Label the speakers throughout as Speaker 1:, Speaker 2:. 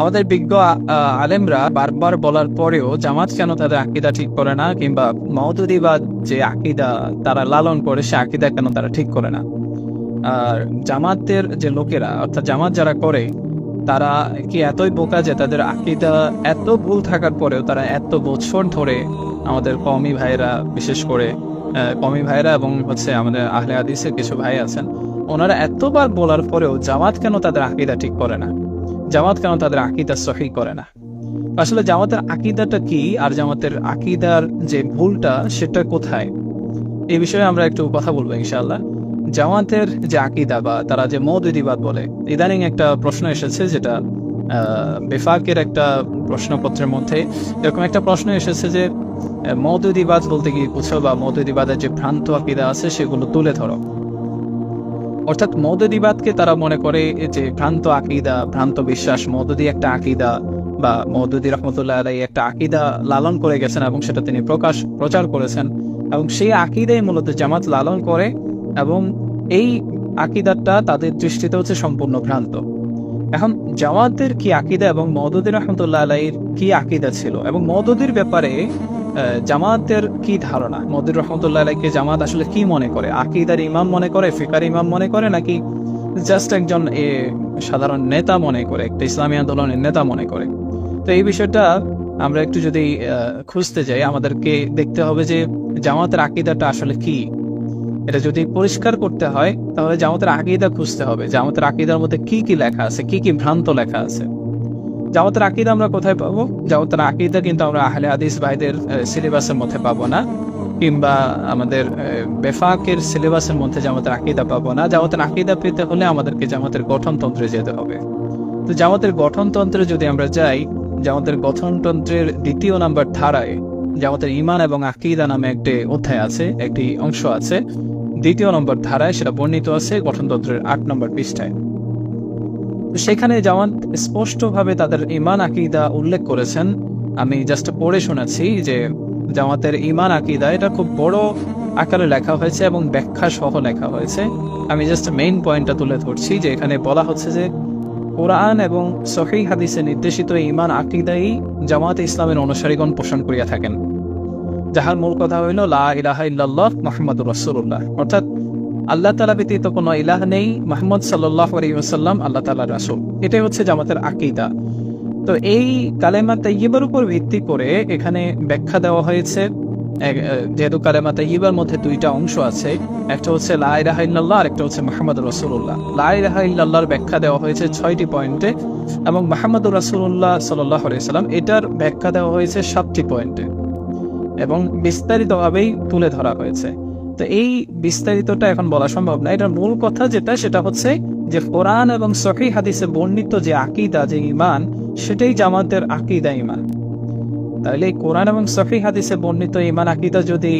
Speaker 1: আমাদের বিজ্ঞ আলেমরা বারবার বলার পরেও জামাত কেন তাদের আকীদা ঠিক করে না, কিংবা মওদুদিবাদ যে আকীদা তারা লালন করে সে আকীদা কেন তারা ঠিক করে না। আর জামাতের যে লোকেরা, অর্থাৎ জামাত যারা করে, তারা কি এতই বোকা যে তাদের আকীদা এত ভুল থাকার পরেও তারা এত বছর ধরে আমাদের কওমি ভাইরা, বিশেষ করে কওমি ভাইরা এবং আমাদের আহলে হাদিসের কিছু ভাই আছেন, ওনারা এতবার বলার পরেও জামাত কেন তাদের আকীদা ঠিক করে না, জামাত কেন তাদের আকীদা সহিহ করে না? আসলে জামাতের আকীদাটা কি, আর জামাতের আকীদার যে ভুলটা সেটা কোথায়, এই বিষয়ে আমরা একটু কথা বলবো ইনশাআল্লাহ। জামাতের যে আকীদা বা তারা যে মওদুদিবাদ বলে, ইদানিং একটা প্রশ্ন এসেছে, যেটা বেফাকের একটা প্রশ্নপত্রের মধ্যে এরকম একটা প্রশ্ন এসেছে যে মওদুদিবাদ বলতে কি বুঝো, বা মওদুদিবাদের যে ভ্রান্ত আকীদা আছে সেগুলো তুলে ধরো। অর্থাৎ মওদুদিবাদকে তারা মনে করে যে ভ্রান্ত আকীদা, ভ্রান্ত বিশ্বাস। মওদুদি একটা আকীদা, বা মওদুদি রহমতুল্লাহ আলাইহি একটা আকীদা লালন করে গেছেন এবং সেটা তিনি প্রচার করেছেন, এবং সেই আকীদাই মূলত জামাত লালন করে, এবং এই আকীদাটা তাদের দৃষ্টিতে হচ্ছে সম্পূর্ণ ভ্রান্ত। এখন জামাতের কি আকীদা এবং মওদুদি রহমতুল্লাহ আলাইহির কি আকীদা ছিল, এবং মওদুদির ব্যাপারে জামাতের কি ধারণা, মওদুদি রহমতুল্লাহ আলাইহিকে জামাত আসলে কি মনে করে? আকীদার ইমাম মনে করে, ফিকার ইমাম মনে করে, নাকি জাস্ট একজন সাধারণ নেতা মনে করে, একটা ইসলামী আন্দোলনের নেতা মনে করে? তো এই বিষয়টা আমরা একটু যদি খুঁজতে যাই, আমাদেরকে দেখতে হবে যে জামাতের আকীদাটা আসলে কি। এটা যদি পরিষ্কার করতে হয় তাহলে জামাতের আকীদা খুঁজতে হবে, জামাতের আকীদার মধ্যে কি কি লেখা আছে, কি কি ভ্রান্ত লেখা আছে। জামাতের আকীদা আমরা কোথায় পাবো? জামাতের আকীদা কিন্তু আমরা আহলে হাদিস ভাইদের সিলেবাসের মধ্যে পাবো না, কিংবা আমাদের বেফাকের সিলেবাসের মধ্যে জামাতের আকীদা পাবো না। জামাতের আকীদা পেতে হলে আমাদেরকে জামাতের গঠনতন্ত্রে যেতে হবে। তো জামাতের গঠনতন্ত্রে যদি আমরা যাই, জামাতের গঠনতন্ত্রের 2 নম্বর ধারায় জামাতের ঈমান এবং আকীদা নামে একটি অধ্যায় আছে, একটি অংশ আছে 2 নম্বর ধারায়, সেটা বর্ণিত আছে গঠনতন্ত্রের 8 নম্বর পৃষ্ঠায়। সেখানে জামাত স্পষ্টভাবে তাদের ঈমান আকীদা উল্লেখ করেছেন। আমি জাস্ট পড়ে শোনাচ্ছি যে জামাতের ঈমান আকীদা, এটা খুব বড় আকারে লেখা হয়েছে এবং ব্যাখ্যা সহ লেখা হয়েছে। আমি জাস্ট মেইন পয়েন্টটা তুলে ধরছি, যে এখানে বলা হচ্ছে যে কোরআন এবং সহিহ হাদিসে নির্দেশিত ঈমান আকীদাই জামাতে ইসলামের অনুসারীগণ পোষণ করিয়া থাকেন, যাহার মূল কথা হইল লা ইলাহা ইল্লাল্লাহ মুহাম্মাদুর রাসূলুল্লাহ, অর্থাৎ আল্লাহ তাআলা ব্যতীত কোনো ইলাহ নেই, মুহাম্মদ সাল্লাল্লাহু আলাইহি ওয়াসাল্লাম আল্লাহ তাআলার রাসূল। এটাই হচ্ছে জামাতের আকীদা। তো এই কালেমা তাইয়্যিবার উপর ভিত্তি করে এখানে ব্যাখ্যা দেওয়া হয়েছে। যেহেতু কালেমা তাইয়্যিবার মধ্যে 2টা অংশ আছে, একটা হচ্ছে লা ইলাহা ইল্লাল্লাহ আর একটা হচ্ছে মুহাম্মাদুর রাসূলুল্লাহ। লা ইলাহা ইল্লাল্লাহর ব্যাখ্যা দেওয়া হয়েছে 6টি পয়েন্টে, এবং মুহাম্মাদুর রাসূলুল্লাহ সাল্লাল্লাহু আলাইহি সাল্লাম এটার ব্যাখ্যা দেওয়া হয়েছে 7টি পয়েন্টে, এবং বিস্তারিতভাবেই তুলে ধরা হয়েছে। তো এই বিস্তারিতটা এখন বলা সম্ভব না। এটার মূল কথা যেটা, সেটা হচ্ছে যে কোরআন এবং সহিহ হাদিসে বর্ণিত যে আকীদা, যে ঈমান, সেটাই জামাতের আকীদা ঈমান। তাহলে কোরআন এবং সহিহ হাদিসে বর্ণিত ঈমান আকীদা যদি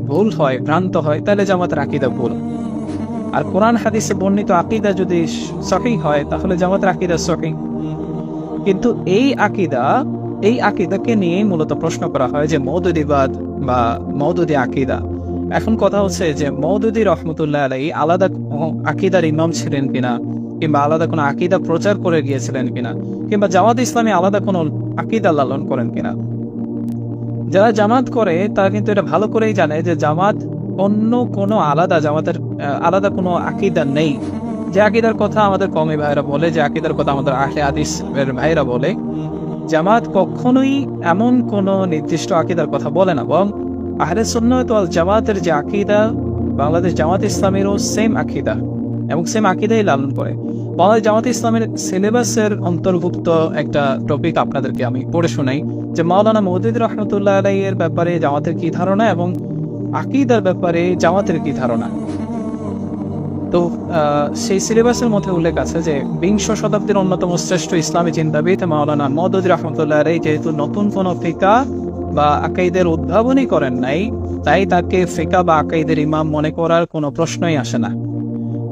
Speaker 1: ভুল হয়, ভ্রান্ত হয়, তাহলে জামাতের আকীদা ভুল। আর কোরআন হাদিসে বর্ণিত আকীদা যদি সহিহ হয়, তাহলে জামাতের আকীদা সহিহ। কিন্তু এই আকীদাকে নিয়ে মূলত প্রশ্ন করা হয় যে মওদুদিবাদ বা মওদুদি আকীদা। এখন কথা হচ্ছে যে মওদুদি রহমতুল্লাহ আলাইহি আলাদা আকীদার ইমাম ছিলেন কিনা, কিংবা আলাদা কোনো আকীদা প্রচার করে গিয়েছিলেন কিনা, কিংবা জামাত ইসলামী আলাদা কোনো আকীদা লালন করেন কিনা। যারা জামাত করে তারা কিন্তু এটা ভালো করেই জানে যে জামাত অন্য কোনো জামাতের আলাদা কোনো আকীদা নেই। যে আকীদার কথা আমাদের কওমি ভাইরা বলে, যে আকীদার কথা আমাদের আহলে হাদিসের ভাইরা বলে, জামাত কখনোই এমন কোনো নির্দিষ্ট আকীদার কথা বলে না, বরং আহলে সুন্নাত ওয়াল জামাতের যে আকীদা, বাংলাদেশ জামাত ইসলামেরও সেম আকীদা এবং সেম আকীদাই লালন করে। বাংলাদেশ জামাত ইসলামের সিলেবাসের অন্তর্ভুক্ত একটা টপিক আপনাদেরকে আমি পড়ে শোনাই, যে মাওলানা মওদুদি রহমতুল্লাহ আলাইহির ব্যাপারে জামাতের কি ধারণা এবং আকীদার ব্যাপারে জামাতের কি ধারণা। তো সেই সিলেবাসের মধ্যে উল্লেখ আছে যে 20 শতাব্দীর অন্যতম শ্রেষ্ঠ ইসলামী চিন্তাবিদ মাওলানা মওদুদি রহমতুল্লাহ আলাইহি যেহেতু নতুন কোনো ফিকা বা আকাইদের উদ্ভাবনী করেন নাই, তাই তাকে ফিকা বা আকাইদের ইমাম মনে করার কোনো প্রশ্নই আসে না।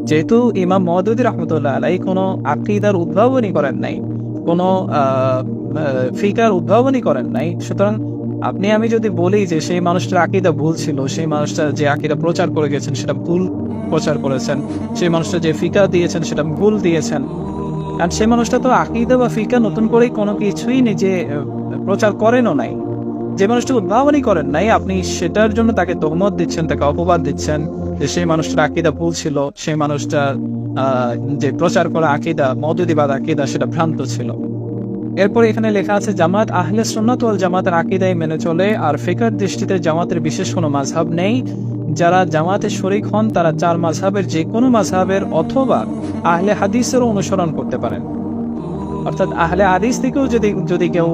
Speaker 1: যেহেতু ইমাম মওদুদি রহমতুল্লাহ আলাইহি কোনো আকিদার উদ্ভাবনী করেন নাই, কোনো ফিকার উদ্ভাবনী করেন নাই, সুতরাং আপনি আমি যদি বলি যে সেই মানুষটার আকীদা ভুল ছিল, সেই মানুষটা যে আকীদা প্রচার করে গেছেন সেটা ভুল প্রচার করেছেন, সেই মানুষটা যে ফিকা দিয়েছেন সেটা ভুল দিয়েছেন, আর সেই মানুষটা তো আকীদা বা ফিকহ নতুন করে কোনো কিছুই নিজে প্রচার করেনও নাই। যে মানুষটা উদ্ভাবনই করেন নাই, আপনি সেটার জন্য তাকে তহমত দিচ্ছেন, তাকে অপবাদ দিচ্ছেন যে সেই মানুষটার আকীদা ভুল ছিল, সেই মানুষটার যে প্রচার করা আকীদা মওদুদিবাদ আকীদা সেটা ভ্রান্ত ছিল। এরপর এখানে লেখা আছে জামাত আহলে সুন্নাত ওয়াল জামাতের আকীদাই মেনে চলে, আর ফিকহের দৃষ্টিতে জামাতের বিশেষ কোনো মাযহাব নেই। যারা জামাতে শরীক হন তারা চার মাযহাবের যে কোনো মাযহাবের অথবা আহলে হাদিসেরও অনুসরণ করতে পারেন। অর্থাৎ আহলে হাদিস থেকেও যদি কেউ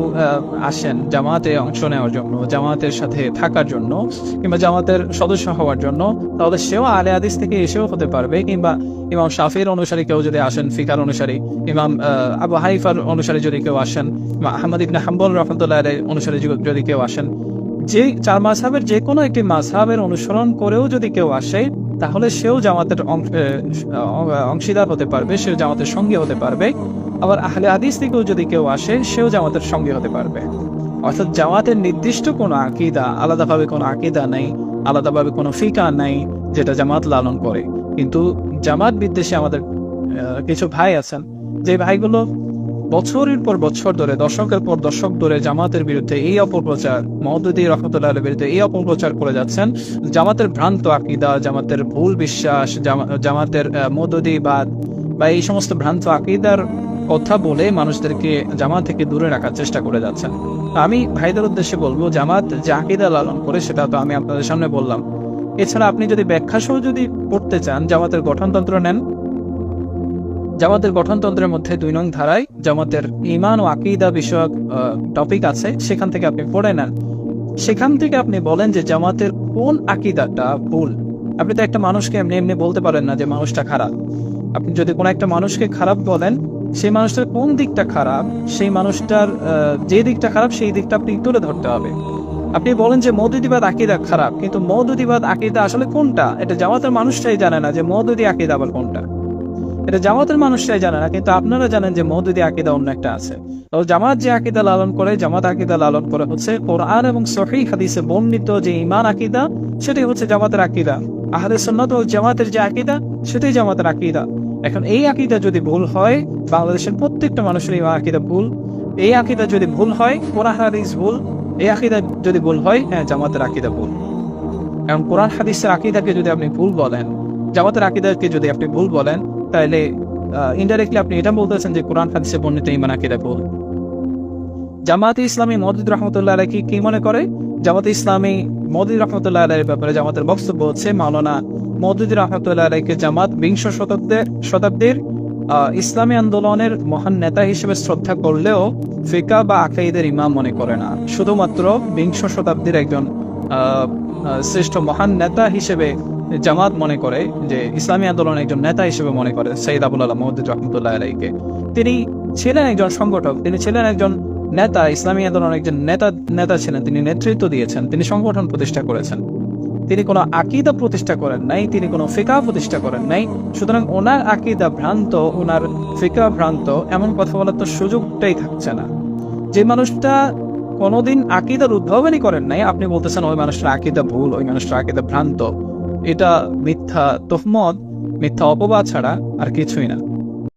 Speaker 1: আসেন জামাতে অংশ নেওয়ার জন্য, জামাতের সাথে থাকার জন্য, কিংবা জামাতের সদস্য হওয়ার জন্য, তাহলে সেও আহলে হাদিস থেকে এসেও হতে পারবে। কিংবা ইমাম শাফির অনুসারী কেউ যদি আসেন, ফিকার অনুসারী, ইমাম আবু হানিফার অনুসারী যদি কেউ আসেন, আহমদ ইবনে হাম্বল রাহমাতুল্লাহ আলাইহি অনুসারী যদি কেউ আসেন, যে চার মাযহাবের যে কোনো একটি মাযহাবের অনুসরণ করেও যদি কেউ আসে, তাহলে সেও জামাতের অংশীদার হতে পারবে, সেও জামাতের সঙ্গী হতে পারবে। আবার আহলে হাদিস থেকেও যদি কেউ আসে, সেও জামাতের সঙ্গী হতে পারবে। অর্থাৎ জামাতের নির্দিষ্ট কোনো আকীদা, আলাদাভাবে কোনো আকীদা নেই, আলাদাভাবে কোনো ফিকহ নাই যেটা জামাত লালন করে। কিন্তু জামাত বিদ্বেষী আমাদের কিছু ভাই আছেন, যে ভাইগুলো বছরের পর বছর ধরে, দশকের পর দশক ধরে জামাতের বিরুদ্ধে এই অপপ্রচার, মওদুদী রাহমাতুল্লাহ আলাইহির বিরুদ্ধে এই অপপ্রচার করে যাচ্ছেন। জামাতের ভ্রান্ত আকীদা, জামাতের ভুল বিশ্বাস, জামাতের মওদুদীবাদ বা এই সমস্ত ভ্রান্ত আকীদার কথা বলে মানুষদেরকে জামাত থেকে দূরে রাখার চেষ্টা করে যাচ্ছেন। আমি ভাইদের উদ্দেশ্যে বলবো, জামাত যে আকীদা লালন করে সেটা তো আমি আপনাদের সামনে বললাম। এছাড়া আপনি যদি ব্যাখ্যা সহ যদি পড়তে চান, জামাতের গঠনতন্ত্র নেন। জামাতের গঠনতন্ত্রের মধ্যে 2 নং ধারায় জামাতের ঈমান ও আকীদা বিষয়ক টপিক আছে, সেখান থেকে আপনি পড়ে নেন। সেখান থেকে আপনি বলেন যে জামাতের কোন আকীদাটা ভুল। আপনি তো একটা মানুষকে এমনি এমনি বলতে পারেন না যে মানুষটা খারাপ। আপনি যদি কোনো একটা মানুষকে খারাপ বলেন, সেই মানুষটার কোন দিকটা খারাপ, সেই মানুষটার যে দিকটা খারাপ সেই দিকটা আপনি তুলে ধরতে হবে। আপনি বলেন যে মওদুদিবাদ আকীদা খারাপ, কিন্তু মওদুদিবাদ আকীদা আসলে কোনটা এটা জামাতের মানুষটাই জানে না, যে মওদুদি আকীদা আবার কোনটা এটা জামাতের মানুষরাই জানে না। কিন্তু আপনারা জানেন যে মওদুদি আকীদা অন্য একটা আছে। তো জামাত যে আকীদা লালন করে, জামাত আকীদা লালন করে হচ্ছে কোরআন এবং সহিহ হাদিসে বর্ণিত যে ঈমান আকীদা, সেটাই হচ্ছে জামাতের আকীদা। আহলে সুন্নাত ওয়াল জামাতের যে আকীদা, সেটাই জামাতের আকীদা। এখন এই আকীদা যদি ভুল হয়, বাংলাদেশের প্রত্যেকটা মানুষের এই আকীদা ভুল। এই আকীদা যদি ভুল হয়, কোরআন হাদিস ভুল। এই আকীদা যদি ভুল হয়, হ্যাঁ জামাতের আকীদা ভুল। এখন কোরআন হাদিসের আকীদাকে যদি আপনি ভুল বলেন, জামাতের আকীদাকে যদি আপনি ভুল বলেন, তাহলে ইনডাইরেক্টলি আপনি এটা বলতেছেন যে কোরআন হাদিসে বর্ণিত ঈমান আকীদা ভুল। জামাতে ইসলামী মওদুদী রাহমাতুল্লাহ আলাইহি কি মনে করে? জামাতে ইসলামী মওদুদী রাহমাতুল্লাহ আলাইহির ব্যাপারে জামাতের বক্তব্য হচ্ছে, মাওলানা মওদুদী রাহমাতুল্লাহ আলাইহিকে জামাত 20 শতাব্দীর ইসলামী আন্দোলনের মহান নেতা হিসেবে শ্রদ্ধা করলেও ফিকহ বা আকীদার ইমাম মনে করে না। শুধুমাত্র 20 শতাব্দীর একজন শ্রেষ্ঠ মহান নেতা হিসেবে জামাত মনে করে, যে ইসলামী আন্দোলনের একজন নেতা হিসেবে মনে করে সৈয়দ আবুল আলা মওদুদী রাহমাতুল্লাহ আলাইহিকে। তিনি ছিলেন একজন সংগঠক, তিনি ছিলেন একজন নেতা, ইসলামী আন্দোলনের একজন নেতা ছিলেন, তিনি নেতৃত্ব দিয়েছেন, তিনি সংগঠন প্রতিষ্ঠা করেছেন। তিনি কোনো আকীদা প্রতিষ্ঠা করেন নাই, তিনি কোনো ফিকহ প্রতিষ্ঠা করেন নাই। সুতরাং ওনার আকীদা ভ্রান্ত, ওনার ফিকহ ভ্রান্ত, এমন কথা বলার তো সুযোগটাই থাকছে না। যে মানুষটা কোনোদিন আকীদার উদ্ভাবনই করেন নাই, আপনি বলতেছেন ওই মানুষটার আকীদা ভুল, ওই মানুষটার আকীদা ভ্রান্ত। এটা মিথ্যা তহমত, মিথ্যা অপবাদ ছাড়া আর কিছুই না।